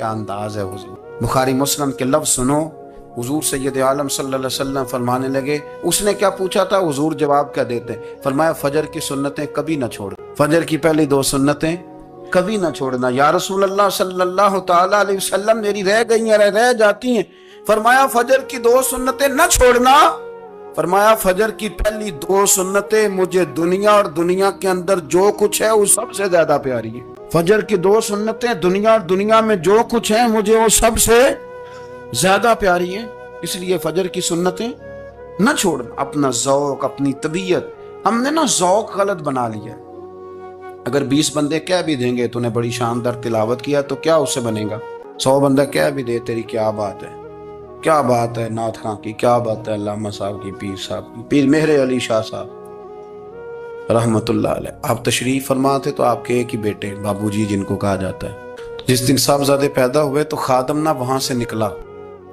کیا انداز ہے حضور. بخاری مسلم کے لفظ سنو. حضور سید عالم صلی اللہ علیہ وسلم فرمانے لگے, اس نے کیا پوچھا تھا, حضور جواب کیا دیتے, فرمایا فجر کی سنتیں کبھی نہ چھوڑ, فجر کی پہلی 2 سنتیں کبھی نہ چھوڑنا. یا رسول اللہ صلی اللہ تعالی علیہ وسلم میری رہ گئی ہیں, رہ جاتی ہیں. فرمایا فجر کی 2 سنتیں نہ چھوڑنا. فرمایا فجر کی پہلی 2 سنتیں مجھے دنیا اور دنیا کے اندر جو کچھ ہے وہ سب سے زیادہ پیاری ہے. فجر کی 2 سنتیں دنیا اور دنیا میں جو کچھ ہے مجھے وہ سب سے زیادہ پیاری ہے, اس لیے فجر کی سنتیں نہ چھوڑنا. اپنا ذوق, اپنی طبیعت, ہم نے نا ذوق غلط بنا لیا. اگر 20 بندے کہہ بھی دیں گے تو نے بڑی شاندار تلاوت کیا تو کیا اس سے بنے گا. 100 بندہ کہہ بھی دے تیری کیا بات ہے, کیا بات ہے نعت خاں کی, کیا بات ہے علامہ صاحب کی, پیر صاحب کی, پیر مہر علی شاہ صاحب رحمت اللہ علیہ. آپ تشریف فرما تھے تو آپ کے ایک ہی بیٹے بابو جی جن کو کہا جاتا ہے, جس دن صاحبزادے پیدا ہوئے تو خادم نہ وہاں سے نکلا.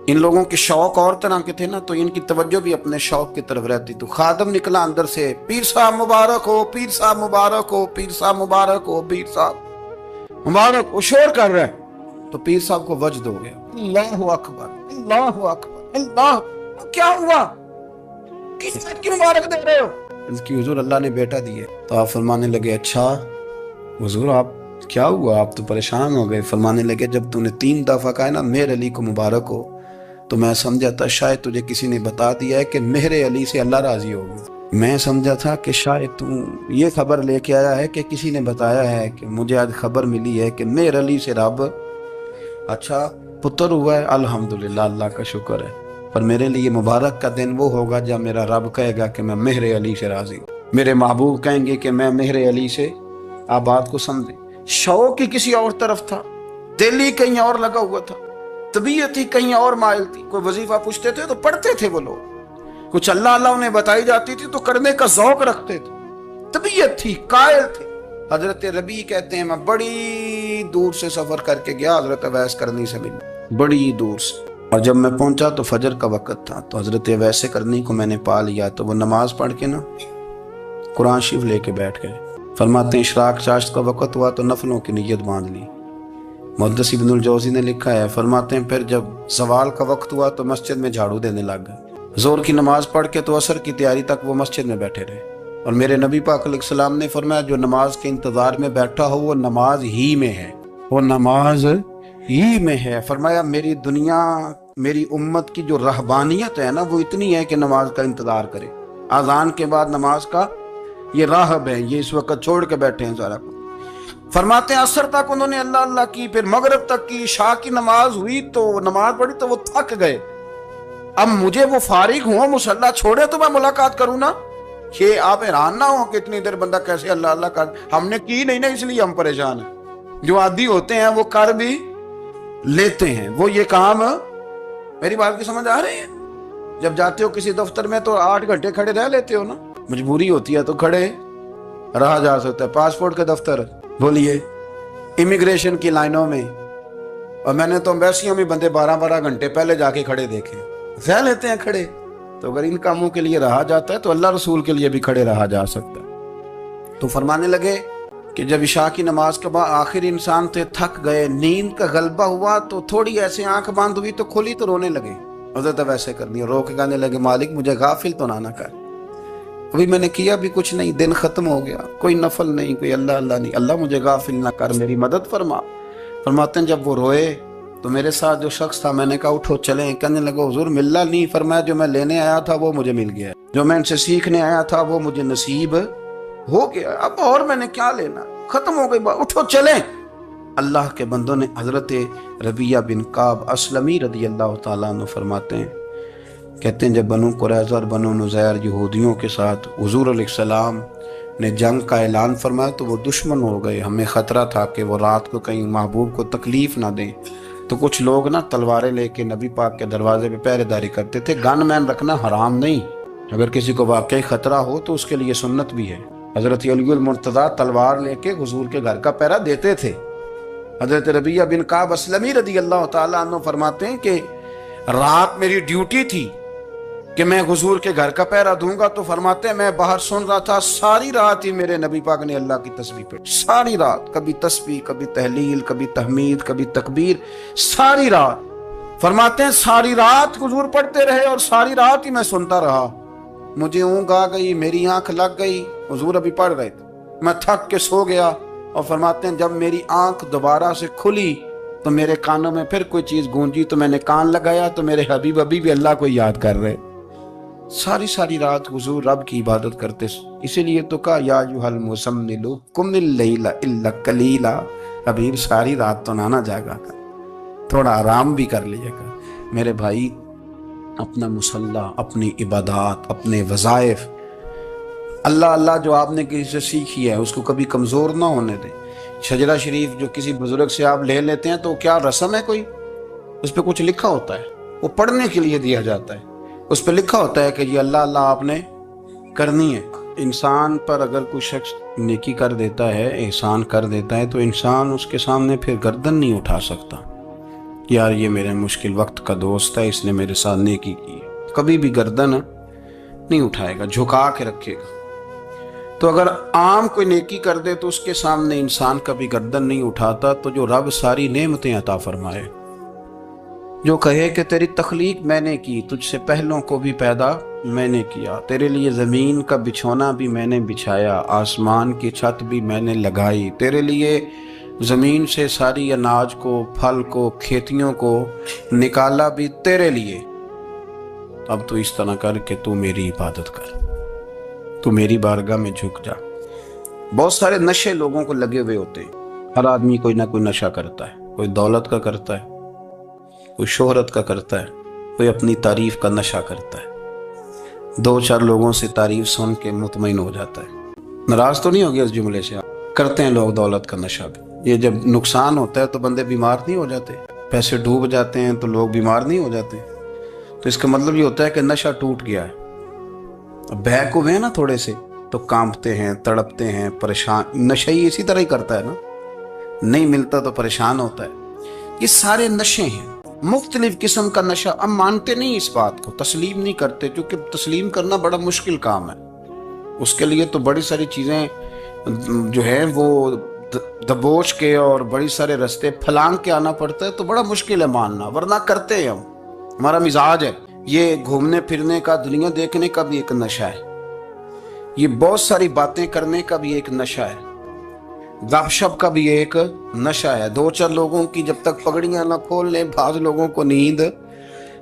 ان لوگوں کے شوق اور طرح کے تھے نا, تو ان کی توجہ بھی اپنے شوق کی طرف رہتی. تو خادم نکلا اندر سے, پیر صاحب مبارک ہو, پیر صاحب مبارک ہو, پیر صاحب مبارک ہو, پیر صاحب مبارک ہو, شور کر رہے ہیں. تو پیر صاحب کو وجد ہو گیا, اللہ اکبر, اللہ اکبر, اللہ, کیا ہوا, کس بات کی مبارک دے رہے ہو. اس کی حضور اللہ نے بیٹا دیے. تو آپ فرمانے لگے اچھا حضور آپ کیا ہوا, آپ تو پریشان ہو گئے. فرمانے لگے جب تو نے 3 دفعہ کہا نا مہر علی کو مبارک ہو, تو میں سمجھا تھا شاید تجھے کسی نے بتا دیا ہے کہ مہر علی سے اللہ راضی ہوگی. میں سمجھا تھا کہ شاید تو یہ خبر لے کے آیا ہے کہ کسی نے بتایا ہے کہ مجھے آج خبر ملی ہے کہ مہر علی سے رب اچھا پتر ہوا ہے. الحمدللہ, اللہ کا شکر ہے. پر میرے لیے مبارک کا دن وہ ہوگا جب میرا رب کہے گا کہ میں مہر علی سے راضی ہوں, میرے محبوب کہیں گے کہ میں مہر علی سے. آپ بات کو سمجھیں, شوق ہی کسی اور طرف تھا, دل ہی کہیں اور لگا ہوا تھا, طبیعت ہی کہیں اور مائل تھی. کوئی وظیفہ پوچھتے تھے تو پڑھتے تھے وہ لوگ, کچھ اللہ اللہ انہیں بتائی جاتی تھی تو کرنے کا ذوق رکھتے تھے, طبیعت تھی, قائل تھے. حضرت ربیع کہتے ہیں میں بڑی دور سے سفر کر کے گیا حضرت اویس کرنی سے ملنے, بڑی دور سے, اور جب میں پہنچا تو فجر کا وقت تھا. تو حضرت اویس کرنی کو میں نے پا لیا. تو وہ نماز پڑھ کے نا قرآن شریف لے کے بیٹھ گئے. فرماتے ہیں اشراق چاشت کا وقت ہوا تو نفلوں کی نیت باندھ لی. محدث ابن الجوزی نے لکھا ہے, فرماتے ہیں پھر جب زوال کا وقت ہوا تو مسجد میں جھاڑو دینے لگ گئے. زور کی نماز پڑھ کے تو عصر کی تیاری تک وہ مسجد میں بیٹھے رہے. اور میرے نبی پاک علیہ السلام نے فرمایا جو نماز کے انتظار میں بیٹھا ہو وہ نماز ہی میں ہے, وہ نماز ہی میں ہے. فرمایا میری دنیا, میری امت کی جو رہبانیت ہے نا وہ اتنی ہے کہ نماز کا انتظار کرے. اذان کے بعد نماز کا یہ راہب ہے, یہ اس وقت چھوڑ کے بیٹھے ہیں سارا کچھ. فرماتے ہیں عصر تک انہوں نے اللہ اللہ کی, پھر مغرب تک کی, عشاء کی نماز ہوئی تو نماز پڑھی تو وہ تھک گئے. اب مجھے وہ فارغ ہوں, مصلی چھوڑے تو میں ملاقات کروں نا. یہ آپ حیران نہ ہو کہ اتنی دیر بندہ کیسے اللہ اللہ کر, ہم نے کی نہیں نا اس لیے ہم پریشان ہیں. جو عادی ہوتے ہیں وہ کر بھی لیتے ہیں, وہ یہ کام. میری بات کی سمجھ آ رہی ہے. جب جاتے ہو کسی دفتر میں تو 8 گھنٹے کھڑے رہ لیتے ہو نا, مجبوری ہوتی ہے تو کھڑے رہا جا سکتا ہے. پاسپورٹ کا دفتر بولیے, امیگریشن کی لائنوں میں, اور میں نے تو امبیسیوں میں بندے 12 گھنٹے پہلے جا کے کھڑے دیکھے, رہ لیتے ہیں کھڑے. تو اگر ان کاموں کے لیے رہا جاتا ہے تو اللہ رسول کے لیے بھی کھڑے رہا جا سکتا ہے. تو فرمانے لگے کہ جب عشاء کی نماز کے بعد آخر انسان تھے, تھک گئے, نیند کا غلبہ ہوا تو تھوڑی ایسے آنکھ بند ہوئی تو کھلی تو رونے لگے. حضرت ویسے کرنی, رو کے کہنے لگے مالک مجھے غافل تو نہ کر, ابھی میں نے کیا بھی کچھ نہیں, دن ختم ہو گیا, کوئی نفل نہیں, کوئی اللہ اللہ نہیں, اللہ مجھے غافل نہ کر, میری مدد فرما. فرماتے ہیں جب وہ روئے تو میرے ساتھ جو شخص تھا میں نے کہا اٹھو چلیں. کہنے لگا حضور ملنا نہیں. فرمایا جو میں لینے آیا تھا وہ مجھے مل گیا, جو میں ان سے سیکھنے آیا تھا وہ مجھے نصیب ہو گیا, اب اور میں نے کیا لینا, ختم ہو گئی بات, اٹھو چلیں. اللہ کے بندوں نے حضرت ربیعہ بن کعب اسلمی رضی اللہ تعالیٰ عنہ فرماتے ہیں, کہتے ہیں جب بنو قریظہ اور بنو نذیر یہودیوں کے ساتھ حضور علیہ السلام نے جنگ کا اعلان فرمایا تو وہ دشمن ہو گئے. ہمیں خطرہ تھا کہ وہ رات کو کہیں محبوب کو تکلیف نہ دیں, تو کچھ لوگ نا تلواریں لے کے نبی پاک کے دروازے پہ پہرے داری کرتے تھے. گن مین رکھنا حرام نہیں, اگر کسی کو واقعی خطرہ ہو تو اس کے لیے سنت بھی ہے. حضرت علی المرتضیٰ تلوار لے کے حضور کے گھر کا پہرا دیتے تھے. حضرت ربیعہ بن کعب اسلمی رضی اللہ تعالیٰ عنہ فرماتے ہیں کہ رات میری ڈیوٹی تھی, کہ میں حضور کے گھر کا پہرا دوں گا، تو فرماتے ہیں میں باہر سن رہا تھا، ساری رات ہی میرے نبی پاک نے اللہ کی تسبیح پڑھی، ساری رات، کبھی تسبیح، کبھی تحلیل، کبھی تحمید، کبھی تکبیر، ساری رات۔ فرماتے ہیں ساری رات حضور پڑھتے رہے اور ساری رات ہی میں سنتا رہا، مجھے اونگ آ گئی، میری آنکھ لگ گئی، حضور ابھی پڑھ رہے تھے، میں تھک کے سو گیا۔ اور فرماتے ہیں جب میری آنکھ دوبارہ سے کھلی تو میرے کانوں میں پھر کوئی چیز گونجی، تو میں نے کان لگایا تو میرے حبیب ابھی بھی اللہ کو یاد کر رہے۔ ساری رات حضور رب کی عبادت کرتے، اسی لیے تو کہا یا ایھا المزمل قم اللیل الا قلیلا، حبیب ساری رات تو نہ جاگا کر، تھوڑا آرام بھی کر لیجیے گا۔ میرے بھائی، اپنا مصلی، اپنی عبادات، اپنے وظائف، اللہ اللہ جو آپ نے کسی سے سیکھی ہے اس کو کبھی کمزور نہ ہونے دیں۔ شجرہ شریف جو کسی بزرگ سے آپ لے لیتے ہیں تو کیا رسم ہے کوئی؟ اس پہ کچھ لکھا ہوتا ہے، وہ پڑھنے کے لیے دیا جاتا ہے، اس پہ لکھا ہوتا ہے کہ یہ اللہ اللہ آپ نے کرنی ہے۔ انسان پر اگر کوئی شخص نیکی کر دیتا ہے، احسان کر دیتا ہے، تو انسان اس کے سامنے پھر گردن نہیں اٹھا سکتا، یار یہ میرے مشکل وقت کا دوست ہے، اس نے میرے ساتھ نیکی کی ہے، کبھی بھی گردن نہیں اٹھائے گا، جھکا کے رکھے گا۔ تو اگر عام کوئی نیکی کر دے تو اس کے سامنے انسان کبھی گردن نہیں اٹھاتا، تو جو رب ساری نعمتیں عطا فرمائے، جو کہے کہ تیری تخلیق میں نے کی، تجھ سے پہلوں کو بھی پیدا میں نے کیا، تیرے لیے زمین کا بچھونا بھی میں نے بچھایا، آسمان کی چھت بھی میں نے لگائی، تیرے لیے زمین سے ساری اناج کو، پھل کو، کھیتیوں کو نکالا بھی تیرے لیے، اب تو اس طرح کر کہ تو میری عبادت کر، تو میری بارگاہ میں جھک جا۔ بہت سارے نشے لوگوں کو لگے ہوئے ہوتے ہیں، ہر آدمی کوئی نہ کوئی نشہ کرتا ہے، کوئی دولت کا کرتا ہے، کوئی شہرت کا کرتا ہے، کوئی اپنی تعریف کا نشہ کرتا ہے، دو چار لوگوں سے تعریف سن کے مطمئن ہو جاتا ہے۔ ناراض تو نہیں ہوگی اس جملے سے؟ کرتے ہیں لوگ دولت کا نشہ بھی۔ یہ جب نقصان ہوتا ہے تو بندے بیمار نہیں ہو جاتے، پیسے ڈوب جاتے ہیں تو لوگ بیمار نہیں ہو جاتے، تو اس کا مطلب یہ ہوتا ہے کہ نشہ ٹوٹ گیا ہے۔ اب بہک ہوئے ہیں نا تھوڑے سے تو کانپتے ہیں، تڑپتے ہیں، پریشان۔ نشہ ہی اسی طرح ہی کرتا ہے نا، نہیں ملتا تو پریشان ہوتا ہے۔ یہ سارے نشے ہیں، مختلف قسم کا نشہ۔ ہم مانتے نہیں اس بات کو، تسلیم نہیں کرتے، کیونکہ تسلیم کرنا بڑا مشکل کام ہے، اس کے لیے تو بڑی ساری چیزیں جو ہیں وہ دبوچ کے اور بڑی سارے رستے پھلانگ کے آنا پڑتا ہے، تو بڑا مشکل ہے ماننا، ورنہ کرتے ہیں ہم، ہمارا مزاج ہے۔ یہ گھومنے پھرنے کا، دنیا دیکھنے کا بھی ایک نشہ ہے، یہ بہت ساری باتیں کرنے کا بھی ایک نشہ ہے، گپ شپ کا بھی ایک نشہ ہے۔ دو چار لوگوں کی جب تک پگڑیاں نہ کھول لیں، بعض لوگوں کو نیند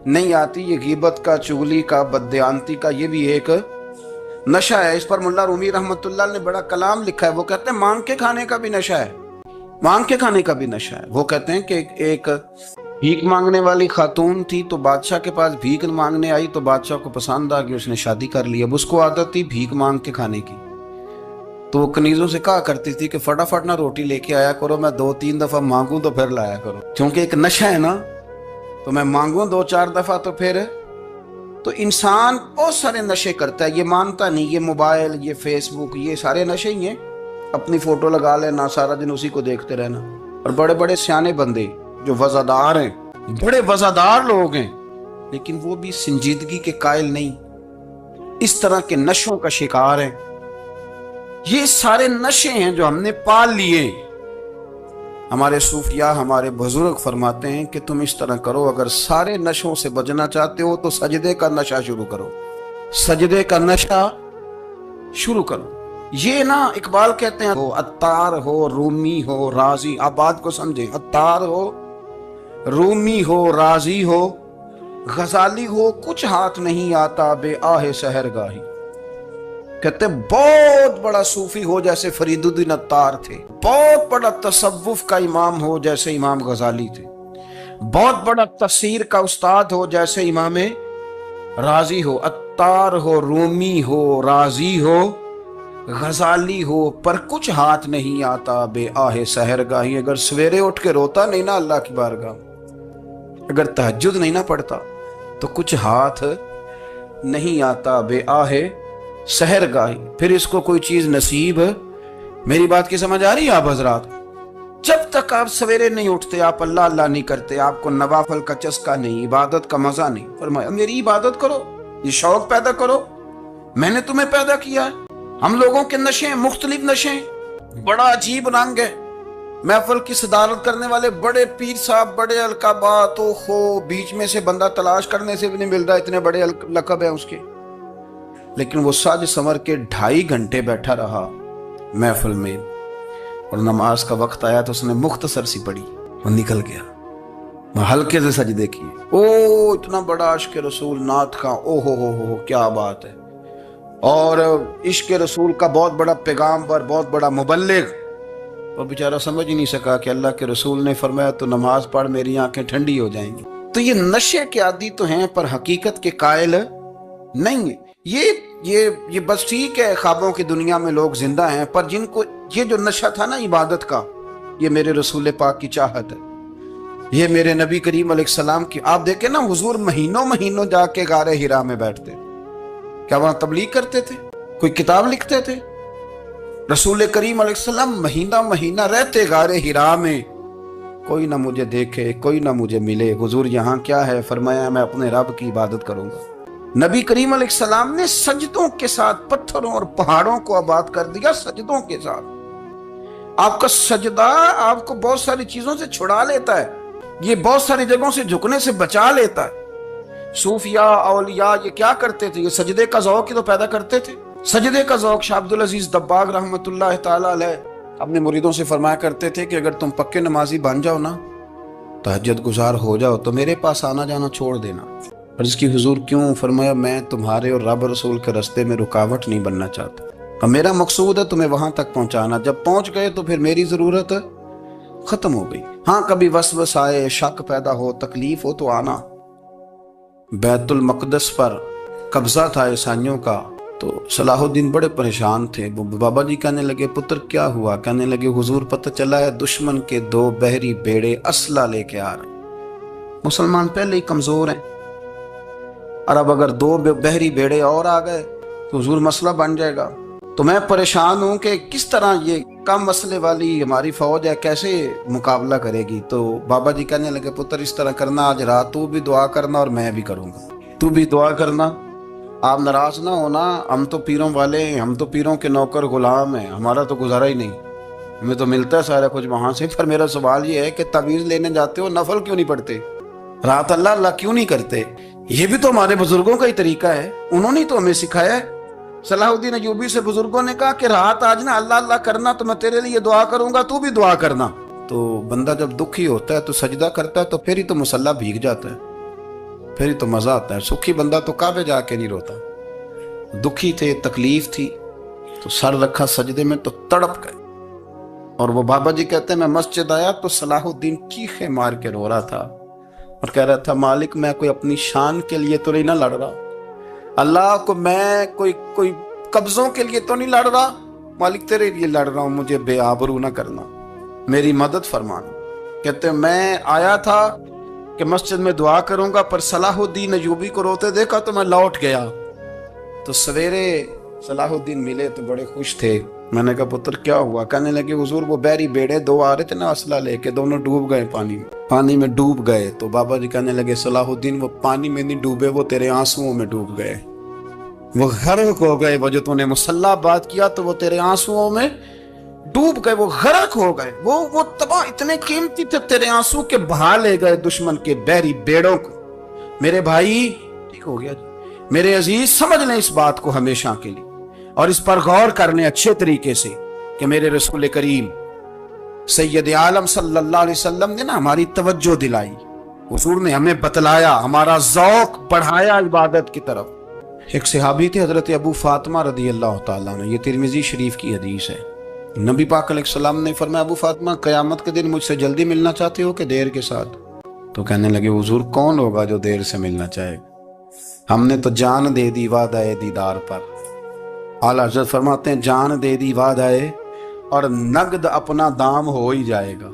نہیں آتی، یہ غیبت کا، چغلی کا، بددیانتی کا، یہ بھی ایک نشہ ہے۔ اس پر ملا رومی رحمۃ اللہ نے بڑا کلام لکھا ہے، وہ کہتے ہیں مانگ کے کھانے کا بھی نشہ ہے، مانگ کے کھانے کا بھی نشہ ہے۔ وہ کہتے ہیں کہ ایک بھیک مانگنے والی خاتون تھی، تو بادشاہ کے پاس بھیک مانگنے آئی، تو بادشاہ کو پسند آ گئی، اس نے شادی کر لی۔ اب اس کو عادت تھی بھیک مانگ کے کھانے کی، تو وہ کنیزوں سے کہا کرتی تھی کہ فٹافٹ نہ روٹی لے کے آیا کرو، میں 2-3 دفعہ مانگوں تو پھر لایا کرو، کیونکہ ایک نشہ ہے نا، تو میں مانگوں 2-4 دفعہ تو پھر۔ تو انسان بہت سارے نشے کرتا ہے، یہ مانتا نہیں، یہ موبائل، یہ فیس بک، یہ سارے نشے ہی ہیں۔ اپنی فوٹو لگا لینا، سارا دن اسی کو دیکھتے رہنا۔ اور بڑے بڑے سیانے بندے جو وزادار ہیں، بڑے وزادار لوگ ہیں، لیکن وہ بھی سنجیدگی کے قائل نہیں، اس طرح کے نشوں کا شکار ہیں۔ یہ سارے نشے ہیں جو ہم نے پال لیے۔ ہمارے صوفیاء، ہمارے بزرگ فرماتے ہیں کہ تم اس طرح کرو، اگر سارے نشوں سے بچنا چاہتے ہو تو سجدے کا نشہ شروع کرو، سجدے کا نشہ شروع کرو۔ یہ نا اقبال کہتے ہیں عطار ہو، رومی ہو، رازی، آپ بات کو سمجھیں، عطار ہو، رومی ہو، رازی ہو، غزالی ہو، کچھ ہاتھ نہیں آتا بے آہ سحر گاہی۔ کہتے بہت بڑا صوفی ہو جیسے فرید الدین عطار تھے، بہت بڑا تصوف کا امام ہو جیسے امام غزالی تھے، بہت بڑا تفسیر کا استاد ہو جیسے امام رازی ہو، عطار ہو، رومی ہو، رازی ہو، غزالی ہو، پر کچھ ہاتھ نہیں آتا بے آہ سحر گاہی۔ اگر سویرے اٹھ کے روتا نہیں نا اللہ کی بارگاہ، اگر تہجد نہیں نہ پڑھتا، تو کچھ ہاتھ نہیں آتا بے آہ سحر گاہی، پھر اس کو کوئی چیز نصیب۔ میری بات کی سمجھ آ رہی ہے آپ حضرات؟ جب تک آپ سویرے نہیں اٹھتے، آپ اللہ اللہ نہیں کرتے، آپ کو نوافل کا چسکا نہیں، عبادت کا مزہ نہیں، فرمایا میری عبادت کرو، یہ شوق پیدا کرو، میں نے تمہیں پیدا کیا ہے۔ ہم لوگوں کے نشے ہیں، مختلف نشے ہیں، بڑا عجیب رنگ ہے۔ محفل کی صدارت کرنے والے بڑے پیر صاحب، بڑے القابات، بیچ میں سے بندہ تلاش کرنے سے بھی نہیں مل رہا، اتنے بڑے لقب ہیں اس کے، لیکن وہ ساج سنور کے 2.5 گھنٹے بیٹھا رہا محفل میں، اور نماز کا وقت آیا تو اس نے مختصر سی پڑھی، وہ نکل گیا، وہ ہلکے سے سجدے کیے۔ اتنا بڑا عشق رسول، نعت کا، ہو کیا بات ہے۔ اور عشق رسول کا بہت بڑا پیغام پر، بہت بڑا مبلغ، وہ بیچارہ سمجھ ہی نہیں سکا کہ اللہ کے رسول نے فرمایا تو نماز پڑھ میری آنکھیں ٹھنڈی ہو جائیں گی۔ تو یہ نشے کے عادی تو ہیں پر حقیقت کے قائل نہیں ہیں۔ یہ بس ٹھیک ہے، خوابوں کی دنیا میں لوگ زندہ ہیں، پر جن کو یہ جو نشہ تھا نا عبادت کا، یہ میرے رسول پاک کی چاہت ہے، یہ میرے نبی کریم علیہ السلام کی۔ آپ دیکھیں نا، حضور مہینوں جا کے غار حرا میں بیٹھتے، کیا وہاں تبلیغ کرتے تھے؟ کوئی کتاب لکھتے تھے؟ رسول کریم علیہ السلام مہینہ رہتے غار حرا میں، کوئی نہ مجھے دیکھے، کوئی نہ مجھے ملے، حضور یہاں کیا ہے؟ فرمایا میں اپنے رب کی عبادت کروں گا۔ نبی کریم علیہ السلام نے سجدوں کے ساتھ پتھروں اور پہاڑوں کو آباد کر دیا، سجدوں کے ساتھ۔ آپ کا سجدہ آپ کو بہت ساری چیزوں سے چھڑا لیتا ہے، یہ بہت ساری جگہوں سے جھکنے سے بچا لیتا ہے۔ صوفیاء، اولیاء یہ کیا کرتے تھے؟ یہ سجدے کا ذوق ہی تو پیدا کرتے تھے۔ سجدے کا ذوق شاہ عبدالعزیز دباغ رحمۃ اللہ تعالی علیہ اپنے مریدوں سے فرمایا کرتے تھے کہ اگر تم پکے نمازی بن جاؤ نا، تہجد گزار ہو جاؤ، تو میرے پاس آنا جانا چھوڑ دینا۔ عرض کی حضور کیوں؟ فرمایا میں تمہارے اور رب رسول کے راستے میں رکاوٹ نہیں بننا چاہتا، اور میرا مقصود ہے تمہیں وہاں تک پہنچانا، جب پہنچ گئے تو پھر میری ضرورت ختم ہو گئی۔ ہاں کبھی وسوس آئے، شک پیدا ہو، تکلیف ہو تو آنا۔ بیت المقدس پر قبضہ تھا عیسائیوں کا، تو صلاح الدین بڑے پریشان تھے۔ بابا جی کہنے لگے پتر کیا ہوا؟ کہنے لگے حضور پتہ چلا ہے دشمن کے 2 بحری بیڑے اسلحہ لے کے آ رہے ہیں، مسلمان پہلے ہی کمزور ہیں، اور اب اگر 2 بحری بیڑے اور آ گئے تو حضور مسئلہ بن جائے گا۔ تو میں پریشان ہوں کہ کس طرح یہ کم مسئلے والی ہماری فوج ہے کیسے مقابلہ کرے گی۔ تو بابا جی کہنے لگے پتر اس طرح کرنا، آج رات تو بھی دعا کرنا اور میں بھی کروں گا، تو بھی دعا کرنا، آپ ناراض نہ ہونا، ہم تو پیروں والے ہیں، ہم تو پیروں کے نوکر غلام ہیں، ہمارا تو گزارا ہی نہیں، ہمیں تو ملتا ہے سارا کچھ وہاں سے۔ پر میرا سوال یہ ہے کہ تعویذ لینے جاتے ہو، نفل کیوں نہیں پڑھتے؟ رات اللہ اللہ کیوں نہیں کرتے؟ یہ بھی تو ہمارے بزرگوں کا ہی طریقہ ہے، انہوں نے تو ہمیں سکھایا ہے۔ صلاح الدین ایوبی سے بزرگوں نے کہا کہ رات آج نا اللہ اللہ کرنا، تو میں تیرے لیے دعا کروں گا، تو بھی دعا کرنا۔ تو بندہ جب دکھی ہوتا ہے تو سجدہ کرتا ہے، تو پھر ہی تو مصلی بھیگ جاتا ہے، پھر ہی تو مزہ آتا ہے۔ سکھی بندہ تو کعبے جا کے نہیں روتا، دکھی تھے، تکلیف تھی، تو سر رکھا سجدے میں تو تڑپ گئے۔ اور وہ بابا جی کہتے ہیں میں مسجد آیا تو صلاح الدین چیخے مار کے رو رہا تھا اور کہہ رہا تھا مالک میں کوئی اپنی شان کے لیے تو نہیں نہ لڑ رہا، اللہ کو میں کوئی قبضوں کے لیے تو نہیں لڑ رہا، مالک تیرے لیے لڑ رہا ہوں، مجھے بے آبرو نہ کرنا، میری مدد فرمانا۔ کہتے ہیں میں آیا تھا کہ مسجد میں دعا کروں گا، پر صلاح الدین ایوبی کو روتے دیکھا تو میں لوٹ گیا۔ تو سویرے صلاح الدین ملے تو بڑے خوش تھے۔ میں نے کہا پتر کیا ہوا؟ کہنے لگے حضور وہ بحری بیڑے 2 آ رہے تھے نا اسلحہ لے کے، دونوں ڈوب گئے پانی میں ڈوب گئے۔ تو بابا جی کہنے لگے صلاح الدین وہ پانی میں نہیں ڈوبے، وہ تیرے آنسوؤں میں ڈوب گئے، وہ غرق ہو گئے، وہ جو تو نے مصلی بات کیا تو وہ تیرے آنسوؤں میں ڈوب گئے، وہ غرق ہو گئے، وہ تباہ، اتنے قیمتی تھے تیرے آنسو کے بہا لے گئے دشمن کے بحری بیڑوں کو۔ میرے بھائی ٹھیک ہو گیا جی، میرے عزیز سمجھ لیں اس بات کو ہمیشہ کے لیے، اور اس پر غور کر لیں اچھے طریقے سے کہ میرے رسول کریم سید عالم صلی اللہ علیہ وسلم نے نا ہماری توجہ دلائی، حضور نے ہمیں بتلایا، ہمارا ذوق بڑھایا عبادت کی طرف۔ ایک صحابی تھے حضرت ابو فاطمہ رضی اللہ تعالیٰ عنہ، یہ ترمذی شریف کی حدیث ہے۔ نبی پاک علیہ السلام نے فرمایا ابو فاطمہ قیامت کے دن مجھ سے جلدی ملنا چاہتے ہو کہ دیر کے ساتھ؟ تو کہنے لگے حضور کون ہوگا جو دیر سے ملنا چاہے گا، ہم نے تو جان دے دی وعدہ دیدار پر۔ اعلیٰ حضرت فرماتے ہیں جان دے دی وعدہ اور نقد اپنا دام ہو ہی جائے گا۔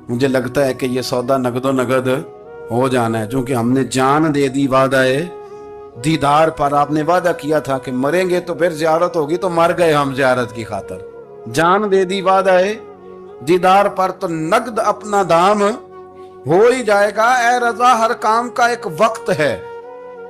مجھے لگتا ہے کہ یہ سودا نقد و نقد ہو جانا ہے، چونکہ ہم نے جان دے دی وعدہ دیدار پر۔ آپ نے وعدہ کیا تھا کہ مریں گے تو پھر زیارت ہوگی، تو مر گئے ہم زیارت کی خاطر۔ جان دے دی وعدہ دیدار پر، تو نقد اپنا دام ہو ہی جائے گا۔ اے رضا ہر کام کا ایک وقت ہے،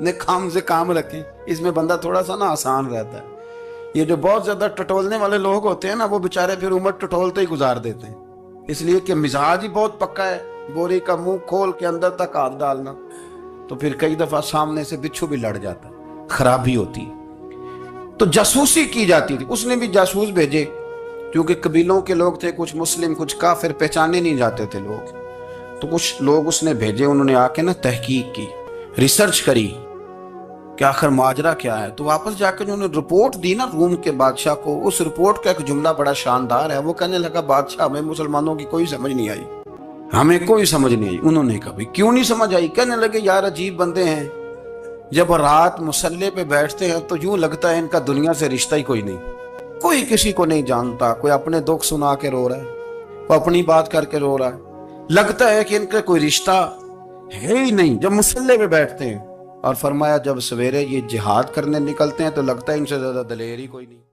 نے کام سے کام رکھیں، اس میں بندہ تھوڑا سا نا آسان رہتا ہے۔ یہ جو بہت زیادہ ٹٹولنے والے لوگ ہوتے ہیں نا، وہ بےچارے پھر عمر ٹٹولتے ہی گزار دیتے ہیں، اس لیے کہ مزاج ہی بہت پکا ہے، بوری کا منہ کھول کے اندر تک ہاتھ ڈالنا، تو پھر کئی دفعہ سامنے سے بچھو بھی لڑ جاتا ہے، خرابی ہوتی ہے۔ تو جاسوسی کی جاتی تھی، اس نے بھی جاسوس بھیجے، کیونکہ قبیلوں کے لوگ تھے، کچھ مسلم کچھ کافر، پہچانے نہیں جاتے تھے لوگ، تو کچھ لوگ اس نے بھیجے، انہوں نے آ کے نا تحقیق کی، ریسرچ کری کہ آخر ماجرا کیا ہے۔ تو واپس جا کے انہوں نے رپورٹ دی نا روم کے بادشاہ کو، اس رپورٹ کا ایک جملہ بڑا شاندار ہے، وہ کہنے لگا بادشاہ ہمیں مسلمانوں کی کوئی سمجھ نہیں آئی، ہمیں کوئی سمجھ نہیں آئی۔ انہوں نے کہا بھئی کیوں نہیں سمجھ آئی؟ کہنے لگے یار عجیب بندے ہیں، جب رات مسلح پہ بیٹھتے ہیں تو یوں لگتا ہے ان کا دنیا سے رشتہ ہی کوئی نہیں، کوئی کسی کو نہیں جانتا، کوئی اپنے دکھ سنا کے رو رہا ہے، کوئی اپنی بات کر کے رو رہا ہے، لگتا ہے کہ ان کا کوئی رشتہ ہے ہی نہیں جب مسلح پہ بیٹھتے ہیں۔ اور فرمایا جب سویرے یہ جہاد کرنے نکلتے ہیں تو لگتا ہے ان سے زیادہ دلیر ہی کوئی نہیں۔